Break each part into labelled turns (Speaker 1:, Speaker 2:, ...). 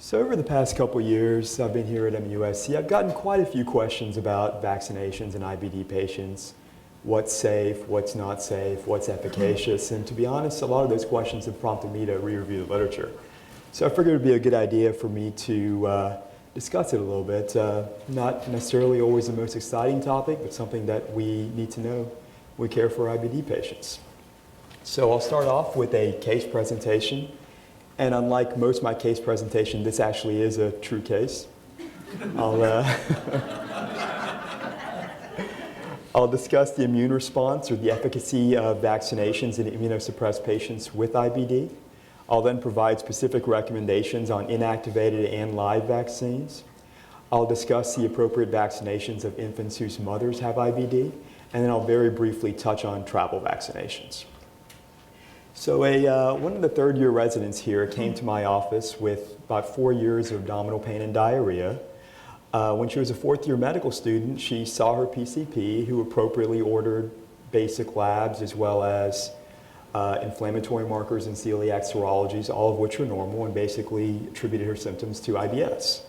Speaker 1: So over the past couple years I've been here at MUSC, I've gotten quite a few questions about vaccinations in IBD patients. What's safe, what's not safe, what's efficacious, and to be honest, a lot of those questions have prompted me to re-review the literature. So I figured it would be a good idea for me to discuss it a little bit. Not necessarily always the most exciting topic, but something that we need to know when we care for IBD patients. So I'll start off with a case presentation. And unlike most of my case presentation, this actually is a true case. I'll discuss the immune response or the efficacy of vaccinations in immunosuppressed patients with IBD. I'll then provide specific recommendations on inactivated and live vaccines. I'll discuss the appropriate vaccinations of infants whose mothers have IBD, and then I'll very briefly touch on travel vaccinations. So one of the third-year residents here came to my office with about 4 years of abdominal pain and diarrhea. When she was a fourth-year medical student, she saw her PCP, who appropriately ordered basic labs as well as inflammatory markers and celiac serologies, all of which were normal, and basically attributed her symptoms to IBS.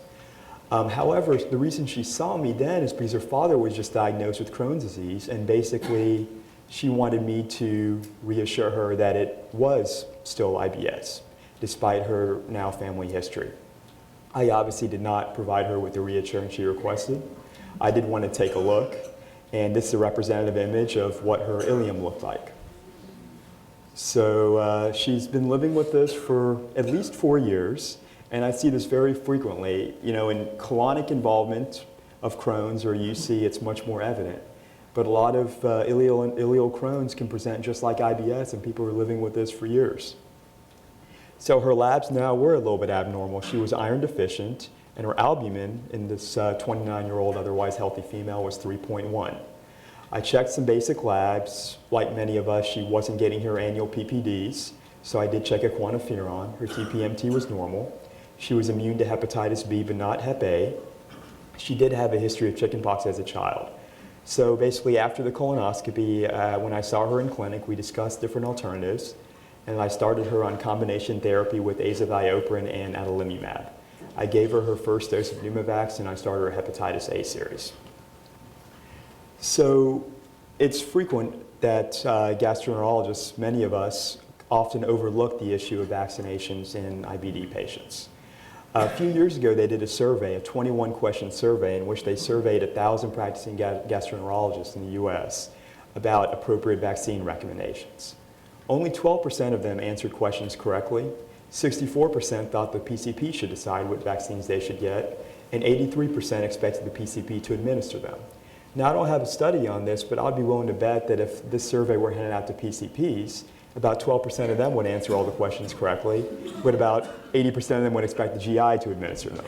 Speaker 1: However, the reason she saw me then is because her father was just diagnosed with Crohn's disease, and basically she wanted me to reassure her that it was still IBS, despite her now family history. I obviously did not provide her with the reassurance she requested. I did want to take a look, and this is a representative image of what her ileum looked like. So she's been living with this for at least 4 years, and I see this very frequently. You know, in colonic involvement of Crohn's or UC, it's much more evident. But a lot of ileal Crohn's can present just like IBS, and people are living with this for years. So her labs now were a little bit abnormal. She was iron deficient, and her albumin in this 29-year-old otherwise healthy female was 3.1. I checked some basic labs. Like many of us, she wasn't getting her annual PPDs, so I did check a quantiferon. Her TPMT was normal. She was immune to hepatitis B, but not Hep A. She did have a history of chickenpox as a child. So basically, after the colonoscopy, when I saw her in clinic, we discussed different alternatives, and I started her on combination therapy with azathioprine and adalimumab. I gave her her first dose of Pneumovax, and I started her hepatitis A series. So it's frequent that gastroenterologists, many of us, often overlook the issue of vaccinations in IBD patients. A few years ago, they did a survey, a 21-question survey, in which they surveyed 1,000 practicing gastroenterologists in the US about appropriate vaccine recommendations. Only 12% of them answered questions correctly. 64% thought the PCP should decide what vaccines they should get, and 83% expected the PCP to administer them. Now, I don't have a study on this, but I'd be willing to bet that if this survey were handed out to PCPs, about 12% of them would answer all the questions correctly, but about 80% of them would expect the GI to administer them.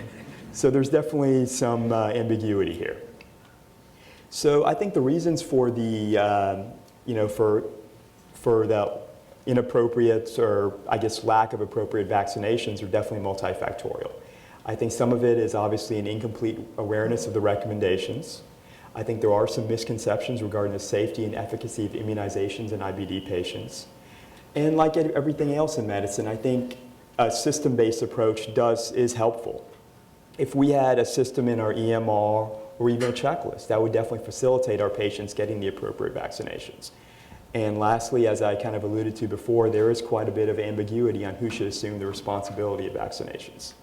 Speaker 1: So there's definitely some ambiguity here. So I think the reasons for the, for the inappropriate, or I guess lack of appropriate vaccinations, are definitely multifactorial. I think some of it is obviously an incomplete awareness of the recommendations. I think there are some misconceptions regarding the safety and efficacy of immunizations in IBD patients. And like everything else in medicine, I think a system-based approach is helpful. If we had a system in our EMR or even a checklist, that would definitely facilitate our patients getting the appropriate vaccinations. And lastly, as I kind of alluded to before, there is quite a bit of ambiguity on who should assume the responsibility of vaccinations.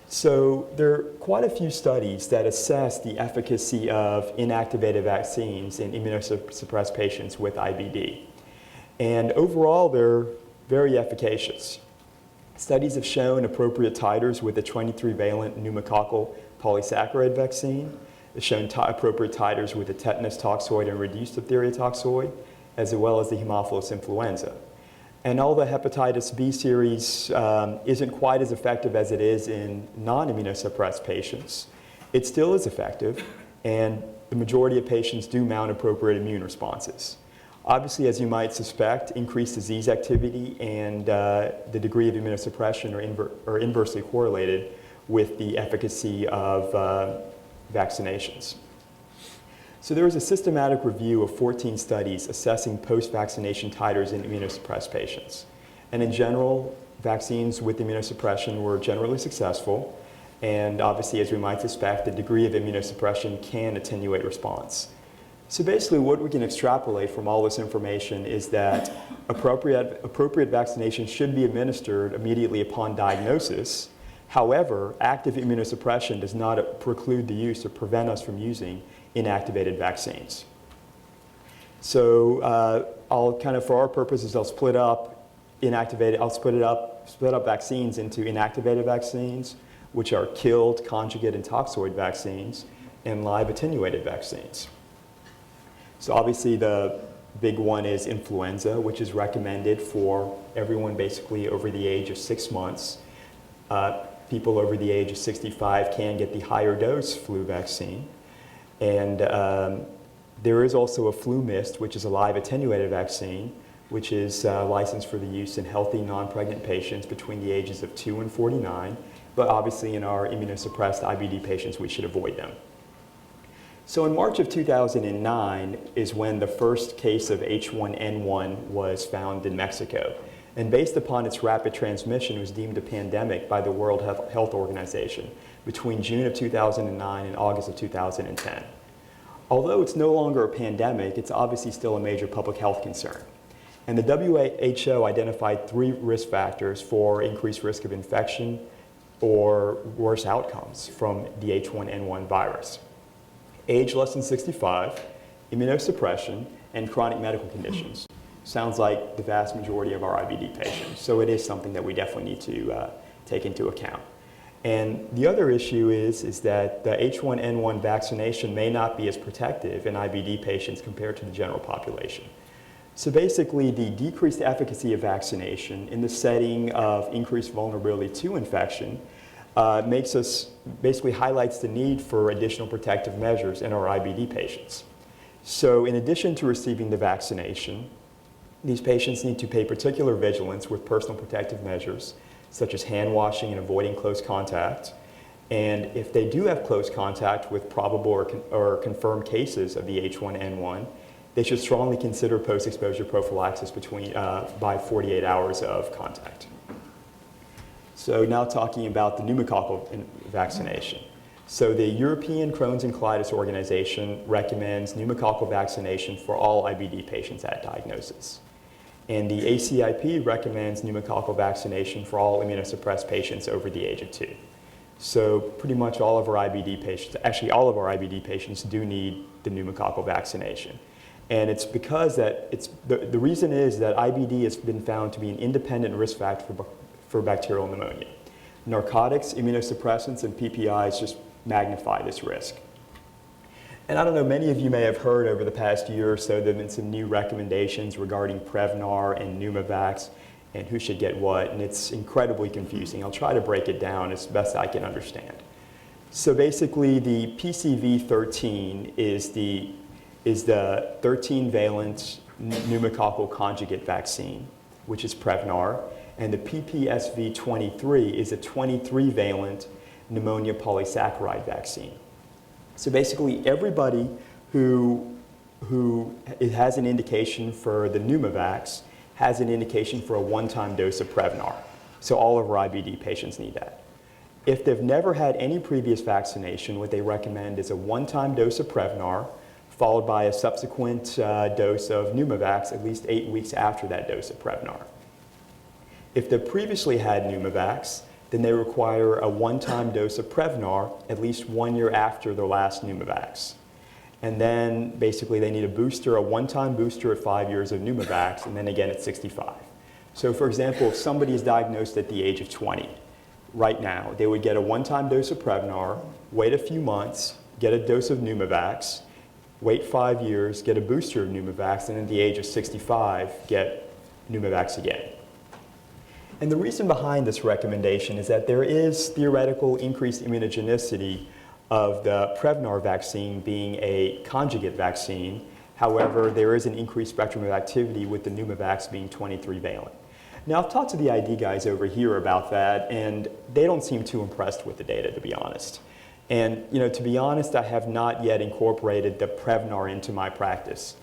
Speaker 1: So there are quite a few studies that assess the efficacy of inactivated vaccines in immunosuppressed patients with IBD. And overall, they're very efficacious. Studies have shown appropriate titers with a 23-valent pneumococcal polysaccharide vaccine. They've shown appropriate titers with the tetanus toxoid and reduced diphtheria toxoid, as well as the Haemophilus influenza. And although the hepatitis B series isn't quite as effective as it is in non-immunosuppressed patients, it still is effective, and the majority of patients do mount appropriate immune responses. Obviously, as you might suspect, increased disease activity and the degree of immunosuppression are inversely correlated with the efficacy of vaccinations. So there was a systematic review of 14 studies assessing post-vaccination titers in immunosuppressed patients. And in general, vaccines with immunosuppression were generally successful, and obviously, as we might suspect, the degree of immunosuppression can attenuate response. So basically, what we can extrapolate from all this information is that appropriate vaccination should be administered immediately upon diagnosis. However, active immunosuppression does not preclude the use or prevent us from using inactivated vaccines. So I'll kind of, for our purposes, I'll split up vaccines into inactivated vaccines, which are killed, conjugate, and toxoid vaccines, and live attenuated vaccines. So obviously the big one is influenza, which is recommended for everyone basically over the age of 6 months. People over the age of 65 can get the higher dose flu vaccine. And there is also a flu mist, which is a live attenuated vaccine, which is licensed for the use in healthy non-pregnant patients between the ages of 2 and 49. But obviously in our immunosuppressed IBD patients, we should avoid them. So in March of 2009 is when the first case of H1N1 was found in Mexico. And based upon its rapid transmission, it was deemed a pandemic by the World Health Organization between June of 2009 and August of 2010. Although it's no longer a pandemic, it's obviously still a major public health concern. And the WHO identified 3 risk factors for increased risk of infection or worse outcomes from the H1N1 virus: age less than 65, immunosuppression, and chronic medical conditions. Sounds like the vast majority of our IBD patients. So it is something that we definitely need to take into account. And the other issue is that the H1N1 vaccination may not be as protective in IBD patients compared to the general population. So basically, the decreased efficacy of vaccination in the setting of increased vulnerability to infection basically highlights the need for additional protective measures in our IBD patients. So in addition to receiving the vaccination, these patients need to pay particular vigilance with personal protective measures, such as hand washing and avoiding close contact. And if they do have close contact with probable or confirmed cases of the H1N1, they should strongly consider post-exposure prophylaxis by 48 hours of contact. So now talking about the pneumococcal vaccination. So the European Crohn's and Colitis Organization recommends pneumococcal vaccination for all IBD patients at diagnosis. And the ACIP recommends pneumococcal vaccination for all immunosuppressed patients over the age of 2. So pretty much all of our IBD patients, actually all of our IBD patients do need the pneumococcal vaccination. And it's because the reason is that IBD has been found to be an independent risk factor for bacterial pneumonia. Narcotics, immunosuppressants, and PPIs just magnify this risk. And I don't know, many of you may have heard over the past year or so there have been some new recommendations regarding Prevnar and Pneumovax and who should get what, and it's incredibly confusing. I'll try to break it down as best I can understand. So basically, the PCV13 is the 13-valent pneumococcal conjugate vaccine, which is Prevnar, and the PPSV23 is a 23-valent pneumonia polysaccharide vaccine. So basically, everybody who has an indication for the Pneumovax has an indication for a one-time dose of Prevnar. So all of our IBD patients need that. If they've never had any previous vaccination, what they recommend is a one-time dose of Prevnar, followed by a subsequent dose of Pneumovax at least 8 weeks after that dose of Prevnar. If they've previously had Pneumovax, then they require a one-time dose of Prevnar at least 1 year after their last Pneumovax. And then basically they need a one-time booster at 5 years of Pneumovax, and then again at 65. So for example, if somebody is diagnosed at the age of 20, right now, they would get a one-time dose of Prevnar, wait a few months, get a dose of Pneumovax, wait 5 years, get a booster of Pneumovax, and at the age of 65, get Pneumovax again. And the reason behind this recommendation is that there is theoretical increased immunogenicity of the Prevnar vaccine being a conjugate vaccine. However, there is an increased spectrum of activity with the Pneumovax being 23-valent. Now, I've talked to the ID guys over here about that, and they don't seem too impressed with the data, to be honest. And to be honest, I have not yet incorporated the Prevnar into my practice.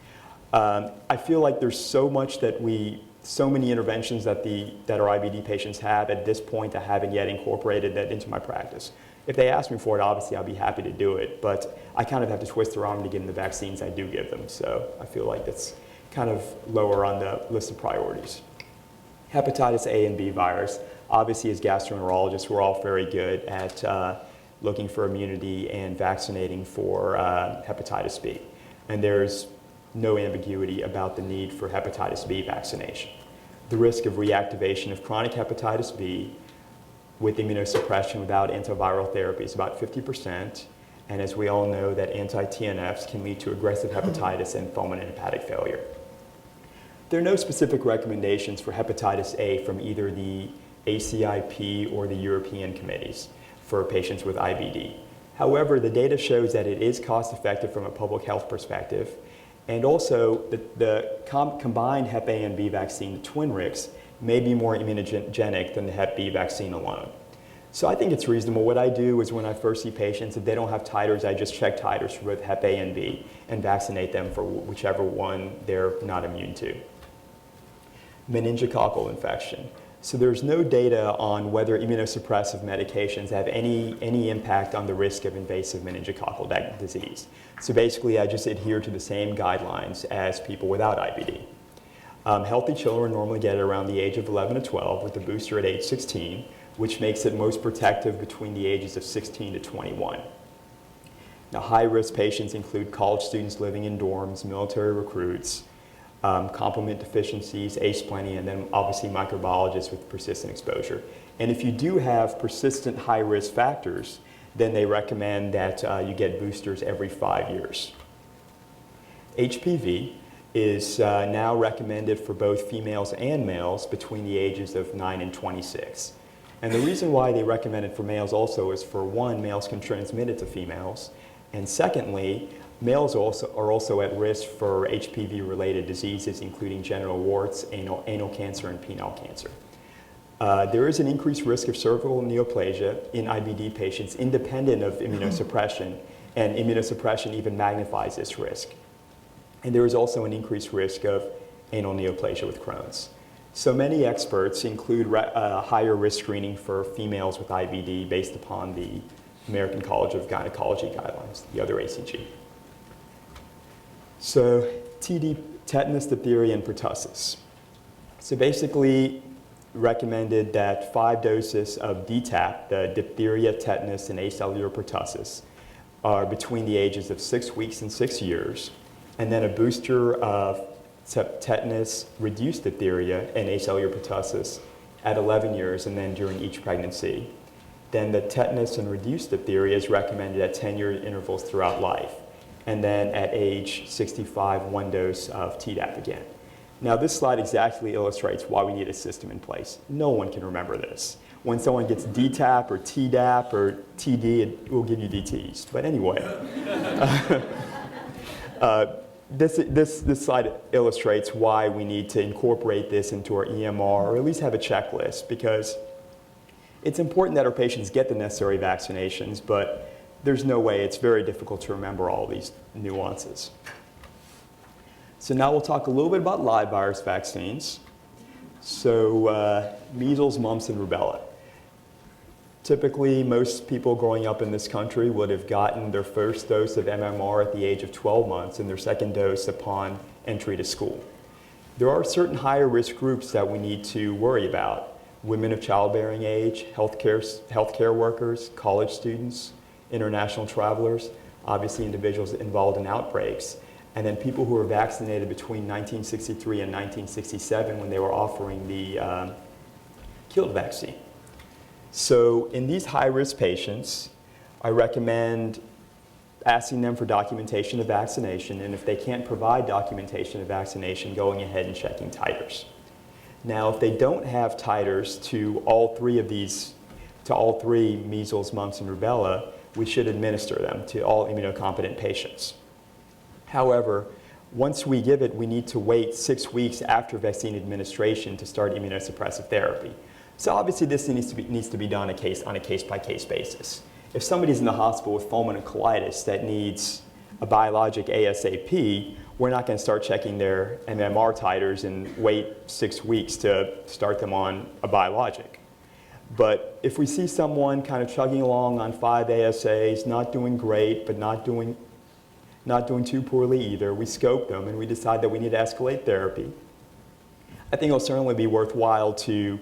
Speaker 1: I feel like there's so much that we so many interventions that our IBD patients have at this point, I haven't yet incorporated that into my practice. If they ask me for it, obviously I'll be happy to do it, but I kind of have to twist their arm to give them the vaccines I do give them, so I feel like that's kind of lower on the list of priorities. Hepatitis A and B virus, obviously as gastroenterologists, we're all very good at looking for immunity and vaccinating for hepatitis B. And there's no ambiguity about the need for hepatitis B vaccination. The risk of reactivation of chronic hepatitis B with immunosuppression without antiviral therapy is about 50%. And as we all know, that anti-TNFs can lead to aggressive hepatitis and fulminant hepatic failure. There are no specific recommendations for hepatitis A from either the ACIP or the European committees for patients with IBD. However, the data shows that it is cost-effective from a public health perspective, and also the combined Hep A and B vaccine, the Twinrix, may be more immunogenic than the Hep B vaccine alone. So I think it's reasonable. What I do is when I first see patients, if they don't have titers, I just check titers for both Hep A and B and vaccinate them for whichever one they're not immune to. Meningococcal infection. So there's no data on whether immunosuppressive medications have any impact on the risk of invasive meningococcal disease. So basically, I just adhere to the same guidelines as people without IBD. Healthy children normally get it around the age of 11 to 12 with the booster at age 16, which makes it most protective between the ages of 16 to 21. Now, high-risk patients include college students living in dorms, military recruits, complement deficiencies, ace-plenty, and then obviously microbiologists with persistent exposure. And if you do have persistent high-risk factors, then they recommend that you get boosters every 5 years. HPV is now recommended for both females and males between the ages of 9 and 26. And the reason why they recommend it for males also is, for one, males can transmit it to females, and secondly, males are also at risk for HPV-related diseases, including genital warts, anal cancer, and penile cancer. There is an increased risk of cervical neoplasia in IBD patients independent of immunosuppression, and immunosuppression even magnifies this risk. And there is also an increased risk of anal neoplasia with Crohn's. So many experts include higher risk screening for females with IBD based upon the American College of Gynecology guidelines, the other ACG. So TD, tetanus, diphtheria, and pertussis. So basically recommended that 5 doses of DTaP, the diphtheria, tetanus, and acellular pertussis, are between the ages of 6 weeks and 6 years, and then a booster of tetanus, reduced diphtheria, and acellular pertussis at 11 years, and then during each pregnancy. Then the tetanus and reduced diphtheria is recommended at 10-year intervals throughout life. And then at age 65, 1 dose of Tdap again. Now this slide exactly illustrates why we need a system in place. No one can remember this. When someone gets DTaP or Tdap or TD, it will give you DTs. But anyway, this slide illustrates why we need to incorporate this into our EMR, or at least have a checklist, because it's important that our patients get the necessary vaccinations, but there's no way, it's very difficult to remember all these nuances. So now we'll talk a little bit about live virus vaccines. So measles, mumps, and rubella. Typically, most people growing up in this country would have gotten their first dose of MMR at the age of 12 months and their second dose upon entry to school. There are certain higher risk groups that we need to worry about. Women of childbearing age, healthcare workers, college students, international travelers, obviously individuals involved in outbreaks, and then people who were vaccinated between 1963 and 1967 when they were offering the killed vaccine. So in these high-risk patients, I recommend asking them for documentation of vaccination, and if they can't provide documentation of vaccination, going ahead and checking titers. Now, if they don't have titers to all three measles, mumps, and rubella, we should administer them to all immunocompetent patients. However, once we give it, we need to wait 6 weeks after vaccine administration to start immunosuppressive therapy. So obviously this needs to be done on a case-by-case basis. If somebody's in the hospital with fulminant colitis that needs a biologic ASAP, we're not going to start checking their MMR titers and wait 6 weeks to start them on a biologic. But if we see someone kind of chugging along on 5 ASAs, not doing great, but not doing too poorly either, we scope them and we decide that we need to escalate therapy, I think it'll certainly be worthwhile to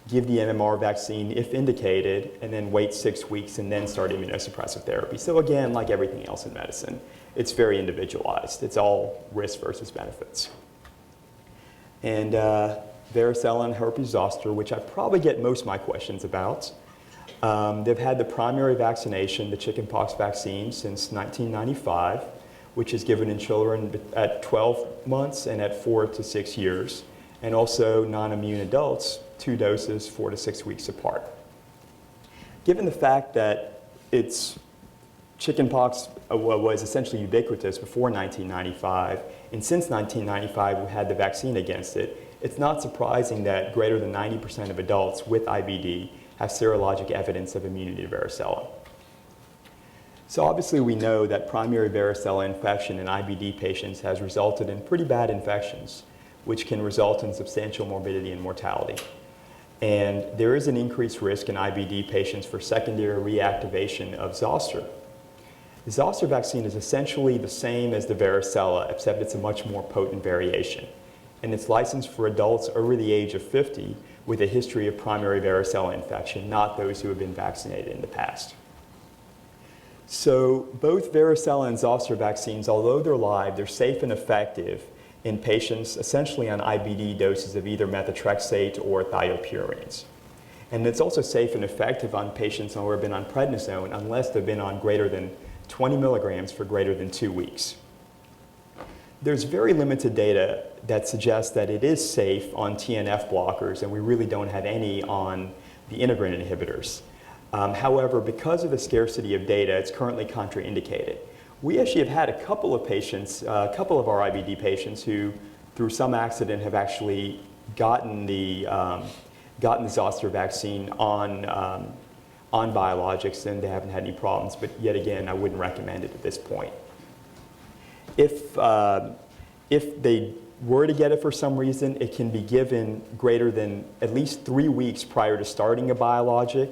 Speaker 1: give the MMR vaccine if indicated, and then wait 6 weeks and then start immunosuppressive therapy. So again, like everything else in medicine, it's very individualized. It's all risk versus benefits. And Varicella and Herpes Zoster, which I probably get most of my questions about, they've had the primary vaccination, the chickenpox vaccine, since 1995, which is given in children at 12 months and at 4 to 6 years, and also non-immune adults, 2 doses, 4 to 6 weeks apart. Given the fact that chickenpox was essentially ubiquitous before 1995, and since 1995 we had the vaccine against it, it's not surprising that greater than 90% of adults with IBD have serologic evidence of immunity to varicella. So obviously we know that primary varicella infection in IBD patients has resulted in pretty bad infections, which can result in substantial morbidity and mortality. And there is an increased risk in IBD patients for secondary reactivation of Zoster. The Zoster vaccine is essentially the same as the varicella, except it's a much more potent variation. And it's licensed for adults over the age of 50 with a history of primary varicella infection, not those who have been vaccinated in the past. So both varicella and Zoster vaccines, although they're live, they're safe and effective in patients essentially on IBD doses of either methotrexate or thiopurines. And it's also safe and effective on patients who have been on prednisone unless they've been on greater than 20 milligrams for greater than 2 weeks. There's very limited data that suggests that it is safe on TNF blockers, and we really don't have any on the integrin inhibitors. However, because of the scarcity of data, it's currently contraindicated. We actually have had a couple of patients, a couple of our IBD patients who, through some accident, have actually gotten the Zoster vaccine on biologics, and they haven't had any problems. But yet again, I wouldn't recommend it at this point. If they were to get it for some reason, it can be given greater than at least 3 weeks prior to starting a biologic,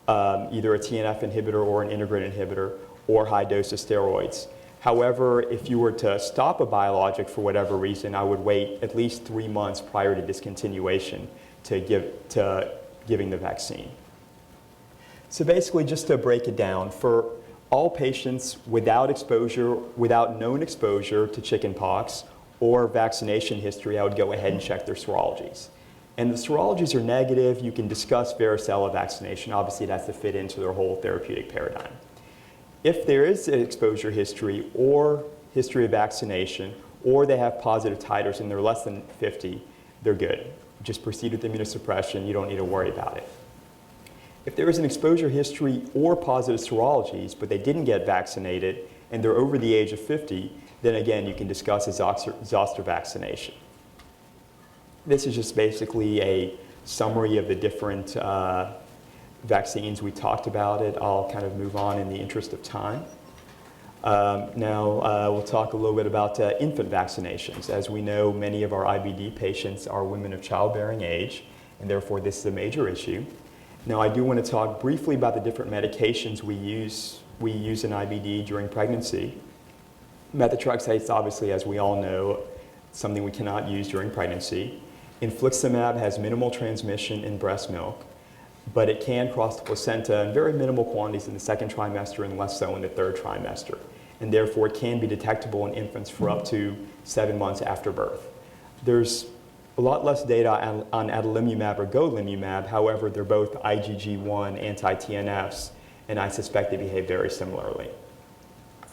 Speaker 1: either a TNF inhibitor or an integrin inhibitor, or high dose of steroids. However, if you were to stop a biologic for whatever reason, I would wait at least 3 months prior to discontinuation to giving the vaccine. So basically, just to break it down, for all patients without known exposure to chickenpox or vaccination history, I would go ahead and check their serologies. And the serologies are negative. You can discuss varicella vaccination. Obviously, it has to fit into their whole therapeutic paradigm. If there is an exposure history or history of vaccination, or they have positive titers and they're less than 50, they're good. Just proceed with immunosuppression. You don't need to worry about it. If there is an exposure history or positive serologies, but they didn't get vaccinated and they're over the age of 50, then again, you can discuss a Zoster vaccination. This is just basically a summary of the different vaccines. We talked about it. I'll kind of move on in the interest of time. Now we'll talk a little bit about infant vaccinations. As we know, many of our IBD patients are women of childbearing age, and therefore this is a major issue. Now I do want to talk briefly about the different medications we use in IBD during pregnancy. Methotrexate, obviously, as we all know, something we cannot use during pregnancy. Infliximab has minimal transmission in breast milk, but it can cross the placenta in very minimal quantities in the 2nd trimester and less so in the 3rd trimester. And therefore, it can be detectable in infants for up to 7 months after birth. There's a lot less data on adalimumab or golimumab. However, they're both IgG1 anti-TNFs, and I suspect they behave very similarly.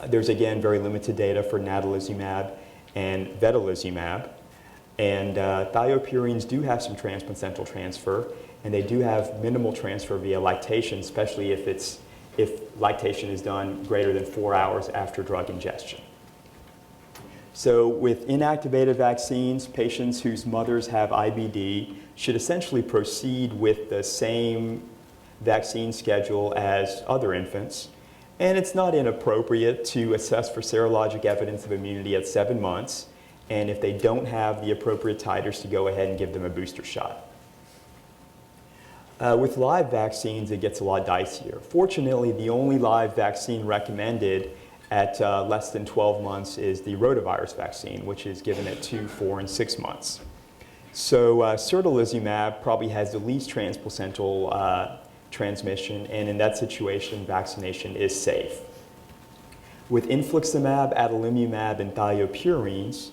Speaker 1: There's, again, very limited data for natalizumab and vedolizumab. And thiopurines do have some transplacental transfer, and they do have minimal transfer via lactation, especially if lactation is done greater than 4 hours after drug ingestion. So with inactivated vaccines, patients whose mothers have IBD should essentially proceed with the same vaccine schedule as other infants. And it's not inappropriate to assess for serologic evidence of immunity at 7 months, and if they don't have the appropriate titers, to go ahead and give them a booster shot. With live vaccines, it gets a lot dicier. Fortunately, the only live vaccine recommended at less than 12 months is the rotavirus vaccine, which is given at 2, 4, and 6 months. So certolizumab probably has the least transplacental transmission, and in that situation, vaccination is safe. With infliximab, adalimumab, and thiopurines,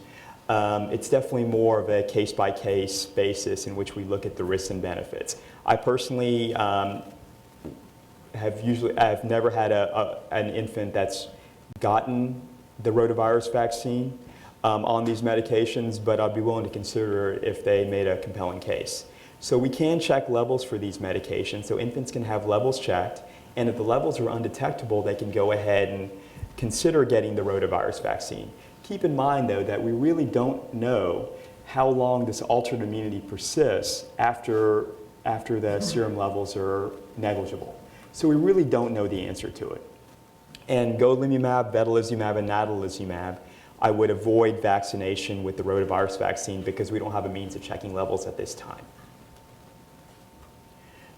Speaker 1: it's definitely more of a case-by-case basis in which we look at the risks and benefits. I personally I've never had an infant that's gotten the rotavirus vaccine on these medications, but I'd be willing to consider it if they made a compelling case. So we can check levels for these medications, so infants can have levels checked, and if the levels are undetectable, they can go ahead and consider getting the rotavirus vaccine. Keep in mind, though, that we really don't know how long this altered immunity persists after the serum levels are negligible. So we really don't know the answer to it. And golimumab, vedolizumab, and natalizumab, I would avoid vaccination with the rotavirus vaccine because we don't have a means of checking levels at this time.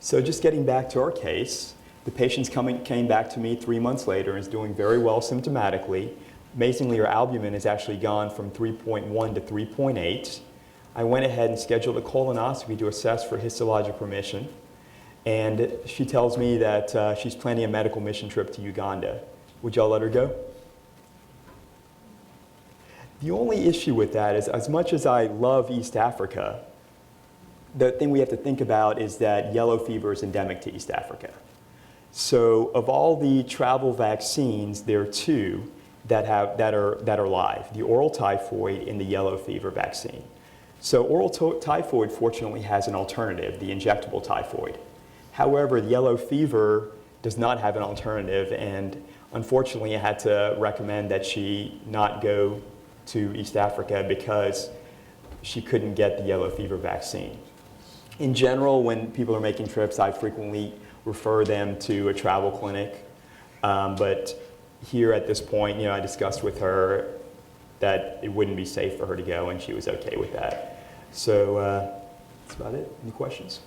Speaker 1: So just getting back to our case, the patient came back to me 3 months later and is doing very well symptomatically. Amazingly, her albumin has actually gone from 3.1 to 3.8. I went ahead and scheduled a colonoscopy to assess for histologic remission. And she tells me that she's planning a medical mission trip to Uganda. Would y'all let her go? The only issue with that is, as much as I love East Africa, the thing we have to think about is that yellow fever is endemic to East Africa. So of all the travel vaccines, there are 2 that are live, the oral typhoid and the yellow fever vaccine. So oral typhoid fortunately has an alternative, the injectable typhoid. However, the yellow fever does not have an alternative, and unfortunately I had to recommend that she not go to East Africa because she couldn't get the yellow fever vaccine. In general, when people are making trips, I frequently refer them to a travel clinic, but here at this point, I discussed with her that it wouldn't be safe for her to go, and she was okay with that. So that's about it. Any questions?